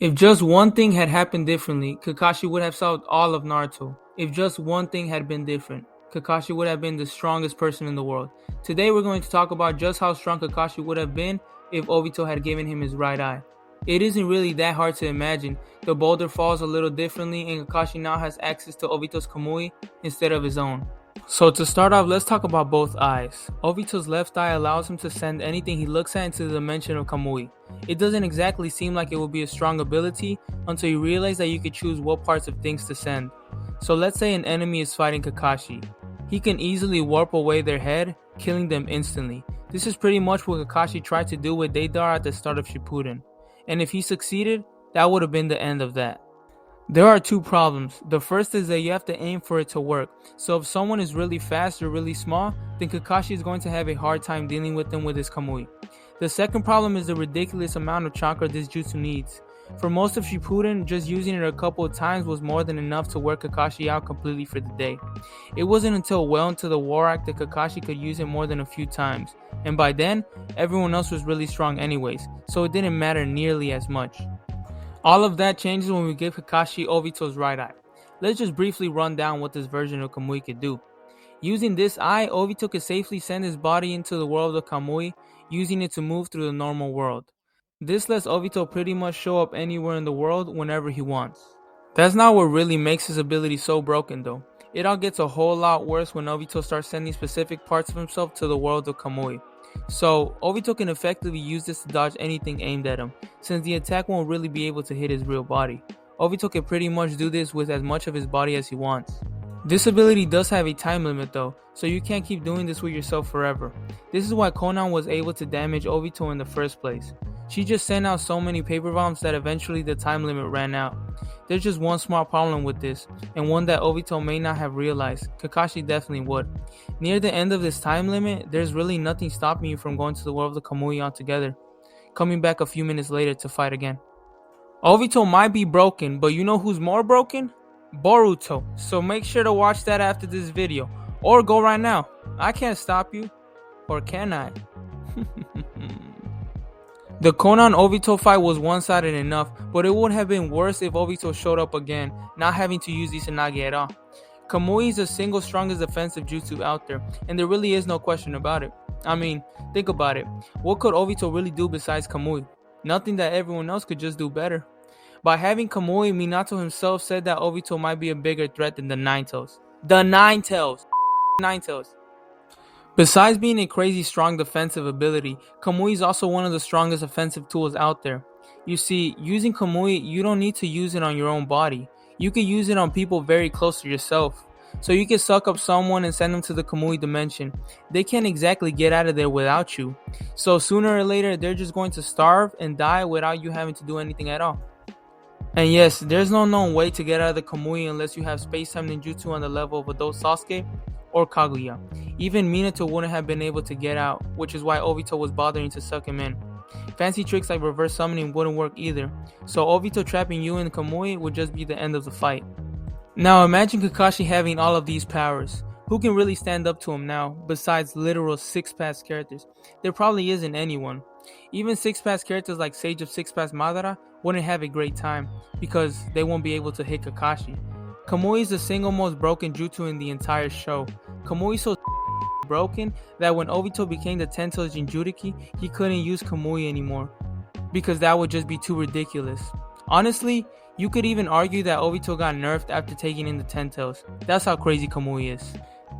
If just one thing had happened differently, Kakashi would have solved all of Naruto. If just one thing had been different, Kakashi would have been the strongest person in the world. Today we're going to talk about just how strong Kakashi would have been if Obito had given him his right eye. It isn't really that hard to imagine. The boulder falls a little differently and Kakashi now has access to Obito's Kamui instead of his own. So to start off, let's talk about both eyes. Obito's left eye allows him to send anything he looks at into the dimension of Kamui. It doesn't exactly seem like it would be a strong ability until you realize that you could choose what parts of things to send. So let's say an enemy is fighting Kakashi. He can easily warp away their head, killing them instantly. This is pretty much what Kakashi tried to do with Deidara at the start of Shippuden. And if he succeeded, that would have been the end of that. There are two problems. The first is that you have to aim for it to work. So if someone is really fast or really small, then Kakashi is going to have a hard time dealing with them with his Kamui. The second problem is the ridiculous amount of chakra this jutsu needs. For most of Shippuden, just using it a couple of times was more than enough to wear Kakashi out completely for the day. It wasn't until well into the war arc that Kakashi could use it more than a few times. And by then, everyone else was really strong anyways, so it didn't matter nearly as much. All of that changes when we give Kakashi Obito's right eye. Let's just briefly run down what this version of Kamui could do. Using this eye, Obito could safely send his body into the world of Kamui, using it to move through the normal world. This lets Obito pretty much show up anywhere in the world whenever he wants. That's not what really makes his ability so broken though. It all gets a whole lot worse when Obito starts sending specific parts of himself to the world of Kamui. So, Obito can effectively use this to dodge anything aimed at him, since the attack won't really be able to hit his real body. Obito can pretty much do this with as much of his body as he wants. This ability does have a time limit though, so you can't keep doing this with yourself forever. This is why Konan was able to damage Obito in the first place. She just sent out so many paper bombs that eventually the time limit ran out. There's just one small problem with this, and one that Obito may not have realized. Kakashi definitely would. Near the end of this time limit, there's really nothing stopping you from going to the world of Kamui altogether, coming back a few minutes later to fight again. Obito might be broken, but you know who's more broken? Boruto. So make sure to watch that after this video, or go right now. I can't stop you, or can I? The Konan Obito fight was one-sided enough, but it would have been worse if Obito showed up again, not having to use Izanagi at all. Kamui is the single strongest defensive jutsu out there, and there really is no question about it. I mean, think about it. What could Obito really do besides Kamui? Nothing that everyone else could just do better. By having Kamui, Minato himself said that Obito might be a bigger threat than the Nine Tails. The Nine Tails! Nine Tails! Besides being a crazy strong defensive ability, Kamui is also one of the strongest offensive tools out there. You see, using Kamui, you don't need to use it on your own body. You can use it on people very close to yourself. So you can suck up someone and send them to the Kamui dimension. They can't exactly get out of there without you. So sooner or later, they're just going to starve and die without you having to do anything at all. And yes, there's no known way to get out of the Kamui unless you have space-time ninjutsu on the level of adult Sasuke or Kaguya. Even Minato wouldn't have been able to get out, which is why Obito was bothering to suck him in. Fancy tricks like reverse summoning wouldn't work either, so Obito trapping you in Kamui would just be the end of the fight. Now imagine Kakashi having all of these powers. Who can really stand up to him now, besides literal six-pass characters? There probably isn't anyone. Even six-pass characters like Sage of Six-Pass Madara wouldn't have a great time, because they won't be able to hit Kakashi. Kamui is the single most broken jutsu in the entire show. Kamui is so broken that when Obito became the Ten-Tails Jinchuriki, he couldn't use Kamui anymore, because that would just be too ridiculous. Honestly, you could even argue that Obito got nerfed after taking in the Ten-Tails. That's how crazy Kamui is.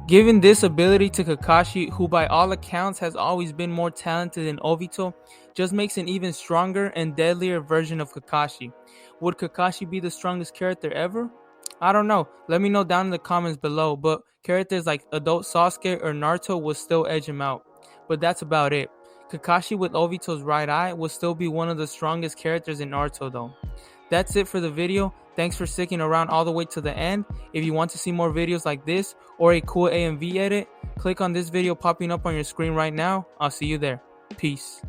Giving this ability to Kakashi, who by all accounts has always been more talented than Obito, just makes an even stronger and deadlier version of Kakashi. Would Kakashi be the strongest character ever? I don't know. Let me know down in the comments below, but characters like adult Sasuke or Naruto would still edge him out. But that's about it. Kakashi with Obito's right eye will still be one of the strongest characters in Naruto though. That's it for the video. Thanks for sticking around all the way to the end. If you want to see more videos like this or a cool AMV edit, click on this video popping up on your screen right now. I'll see you there. Peace.